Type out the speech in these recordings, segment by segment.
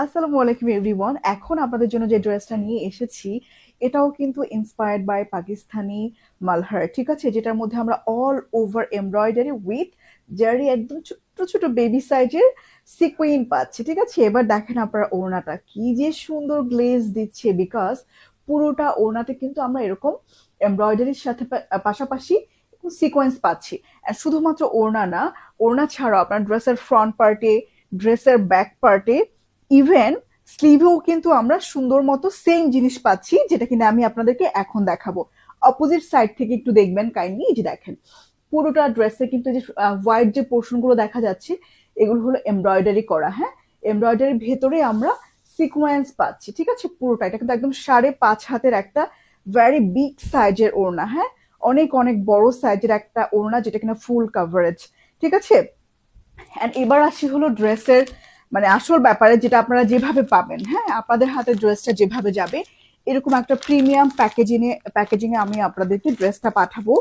আসসালামু আলাইকুম এভরিওয়ান। এখন আপনাদের জন্য যে ড্রেসটা নিয়ে এসেছি এটাও কিন্তু ইন্সপায়ার্ড বাই পাকিস্তানি মালহার, ঠিক আছে? যেটার মধ্যে আমরা অল ওভার এমব্রয়ডারি উইথ জারি একদম ছোট্ট ছোট বেবি সাইজের সিকুইন পাচ্ছি, ঠিক আছে? এবার দেখেন আপনারা ওড়নাটা কি যে সুন্দর গ্লেজ দিচ্ছে, বিকজ পুরোটা ওড়নাতে কিন্তু আমরা এরকম এমব্রয়ডারির সাথে পাশাপাশি সিকোয়েন্স পাচ্ছি। আর শুধুমাত্র ওড়না না, ওড়না ছাড়াও আপনার ড্রেসের ফ্রন্ট পার্টে, ড্রেসের ব্যাক পার্টে, ইভেন স্লিভেও কিন্তু আমরা সুন্দর মতো সেম জিনিস পাচ্ছি, যেটা কিনা আমি আপনাদেরকে এখন দেখাবো। অপোজিট সাইড থেকে একটু দেখবেন কাইন্ডলি। এই যে দেখেন পুরোটা ড্রেসে কিন্তু যে হোয়াইট যে পোর্শন গুলো দেখা যাচ্ছে এগুলো হলো এমব্রয়ডারি করা। হ্যাঁ, এমব্রয়ডারির ভেতরে আমরা সিকোয়েন্স পাচ্ছি, ঠিক আছে? পুরোটা এটা কিন্তু একদম 5.5 হাতের একটা ভেরি বিগ সাইজের ওড়না। হ্যাঁ, অনেক অনেক বড় সাইজের একটা ওড়না, যেটা কিনা ফুল কাভারেজ, ঠিক আছে? এন্ড এবার আসি হলো ড্রেসের মানে আসল ব্যাপারে, যেটা আপনারা যেভাবে পাবেন। হ্যাঁ, আপনাদের হাতে ড্রেসটা যেভাবে যাবে এরকম একটা প্রিমিয়াম প্যাকেজিং এ আমি আপনাদেরকে ড্রেসটা পাঠাবো,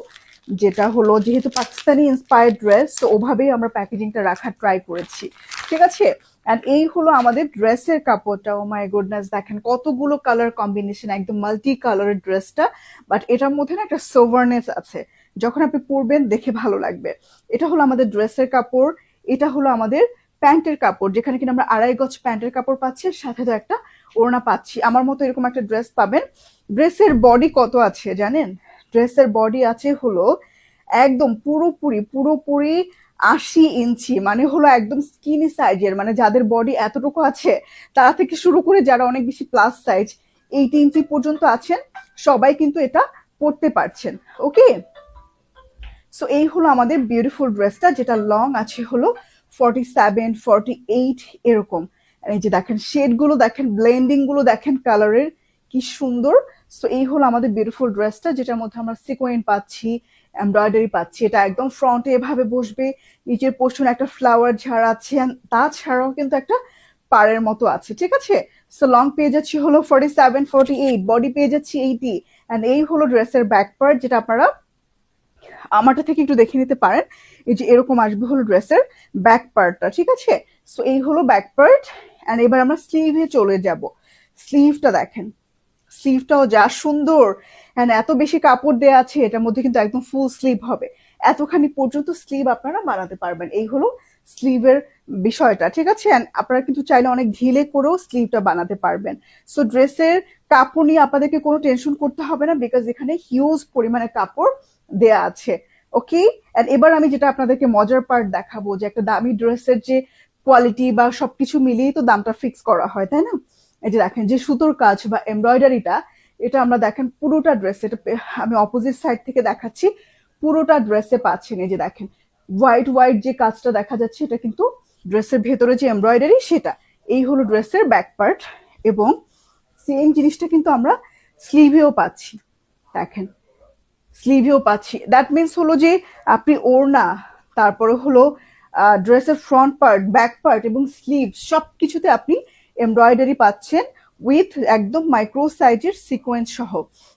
যেটা হলো যেহেতু পাকিস্তানি ইন্সপায়ার্ড ড্রেস, তো ওভাবেই আমরা প্যাকেজিংটা রাখার ট্রাই করেছি, ঠিক আছে? এন্ড এই হলো আমাদের ড্রেসের কাপড়টা। ও মাই গুডনেস, দেখেন কতগুলো কালার কম্বিনেশন, একদম মাল্টি কালারের ড্রেসটা। বাট এটার মধ্যে না একটা সোভারনেস আছে, যখন আপনি পরবেন দেখে ভালো লাগবে। এটা হলো আমাদের ড্রেসের কাপড়। এটা হলো আমাদের প্যান্টের কাপড়, যেখানে কিনা আমরা 2.5 গজ প্যান্টের কাপড় পাচ্ছি, সাথে তো একটা ওড়না পাচ্ছি। আমার মতো এরকম একটা ড্রেস পাবেন। ড্রেসের বডি কত আছে জানেন? ড্রেসের বডি আছে হলো একদম পুরোপুরি পুরোপুরি 80 ইঞ্চি, মানে হলো একদম স্কিনি সাইজের। মানে যাদের বডি এতটুকু আছে তারা থেকে শুরু করে যারা অনেক বেশি প্লাস সাইজ 80 ইঞ্চি পর্যন্ত আছেন, সবাই কিন্তু এটা পরতে পারছেন। ওকে, সো এই হলো আমাদের বিউটিফুল ড্রেসটা, যেটা লং আছে হলো 47, 48 এরকম। এই যে দেখেন শেড গুলো দেখেন, ব্লেন্ডিং গুলো দেখেন কালারের কি সুন্দর। সো এই হলো আমাদের বিউটিফুল ড্রেসটা, যেটার মধ্যে আমরা সিকোয়েন্স পাচ্ছি, এমব্রয়ডারি পাচ্ছি। এটা একদম ফ্রন্টে এভাবে বসবে, নিচের পোর্শন একটা ফ্লাওয়ার ঝাড় আছে, তাছাড়াও কিন্তু একটা পাড়ের মতো আছে, ঠিক আছে? সো লং পেয়ে যাচ্ছি হলো 47, 48, বডি পেয়ে যাচ্ছি 80। এন্ড এই হলো ড্রেসের ব্যাক পার্ট, যেটা আপনারা আমারটা থেকে একটু দেখে নিতে পারেন। এই যে এরকম আসবে হলো ড্রেসের ব্যাক পার্টটা, ঠিক আছে? সো এই হলো ব্যাক পার্ট। এন্ড এবার আমরা স্লিভে চলে যাব। স্লিভটা দেখেন, স্লিভটাও যা সুন্দর। এন্ড এত বেশি কাপড় দেয়া আছে, এটার মধ্যে কিন্তু একদম ফুল স্লিভ হবে। এতখানি পর্যন্ত স্লিভ আপনারা বানাতে পারবেন। এই হলো স্লিভের বিষয়টা, ঠিক আছে? এন্ড আপনারা কিন্তু চাইলে অনেক ঢিলে করেও স্লিভটা বানাতে পারবেন। সো ড্রেসের কাপড় নিয়ে আপনাদেরকে কোনো টেনশন করতে হবে না, বিকজ এখানে হিউজ পরিমাণে কাপড় দেয়া আছে। ওকে, এন্ড এবার আমি যেটা আপনাদেরকে মজার পার্ট দেখাবো, যে একটা দামি ড্রেসের যে কোয়ালিটি বা সবকিছু মিলিয়েই তো দামটা ফিক্স করা হয়, তাই না? এই যে দেখেন যে সুতোর কাজ বা এমব্রয়ডারিটা, এটা আমরা দেখেন পুরোটা ড্রেস, এটা আমি অপোজিট সাইড থেকে দেখাচ্ছি, পুরোটা ড্রেসে পাচ্ছেন। এই যে দেখেন হোয়াইট হোয়াইট যে কাজটা দেখা যাচ্ছে, এটা কিন্তু ড্রেসের ভেতরে যে এমব্রয়ডারি সেটা। এই হলো ড্রেসের ব্যাক পার্ট, এবং সেম জিনিসটা কিন্তু আমরা স্লিভেও পাচ্ছি। দেখেন স্লিভেও পাচ্ছি। দ্যাট মিনস হলো যে আপনি ওড়না, তারপরে হলো ড্রেসের ফ্রন্ট পার্ট, ব্যাক পার্ট এবং স্লিভ সবকিছুতে আপনি এমব্রয়ডারি পাচ্ছেন উইথ একদম মাইক্রো সাইজের সিকোয়েন্স সহ।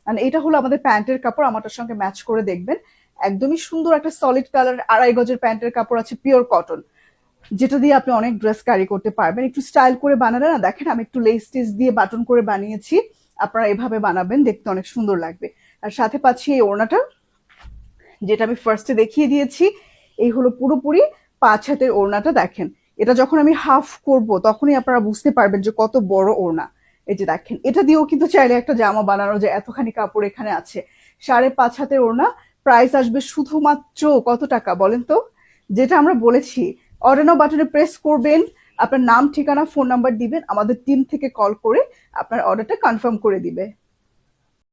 মানে এটা হলো আমাদের প্যান্টের কাপড়, আমারটার সঙ্গে ম্যাচ করে দেখবেন। একদমই সুন্দর একটা সলিড কালার 2.5 গজের প্যান্টের কাপড় আছে, পিওর কটন, যেটা দিয়ে আপনি অনেক ড্রেস ক্যারি করতে পারবেন। একটু স্টাইল করে বানালে না, দেখেন আমি একটু লেস টেস দিয়ে বাটন করে বানিয়েছি, আপনারা এভাবে বানাবেন, দেখতে অনেক সুন্দর লাগবে। আর সাথে পাচ্ছি এই ওড়নাটা, যেটা আমি ফার্স্টে দেখিয়ে দিয়েছি। এই হলো পুরোপুরি 5 হাতের ওড়নাটা। দেখেন এটা যখন আমি হাফ করব তখনই আপনারা বুঝতে পারবেন যে কত বড় ওড়না। এই যে দেখেন, এটা দিয়েও কিন্তু চাইলে একটা জামা বানানো যায়, এতখানি কাপড় এখানে আছে। 5.5 হাতের ওড়না, প্রাইস আসবে শুধুমাত্র কত টাকা বলেন তো? যেটা আমরা বলেছি, অর্ডার নাও বাটনে প্রেস করবেন, আপনার নাম, ঠিকানা, ফোন নাম্বার দিবেন, আমাদের টিম থেকে কল করে আপনার অর্ডারটা কনফার্ম করে দিবে।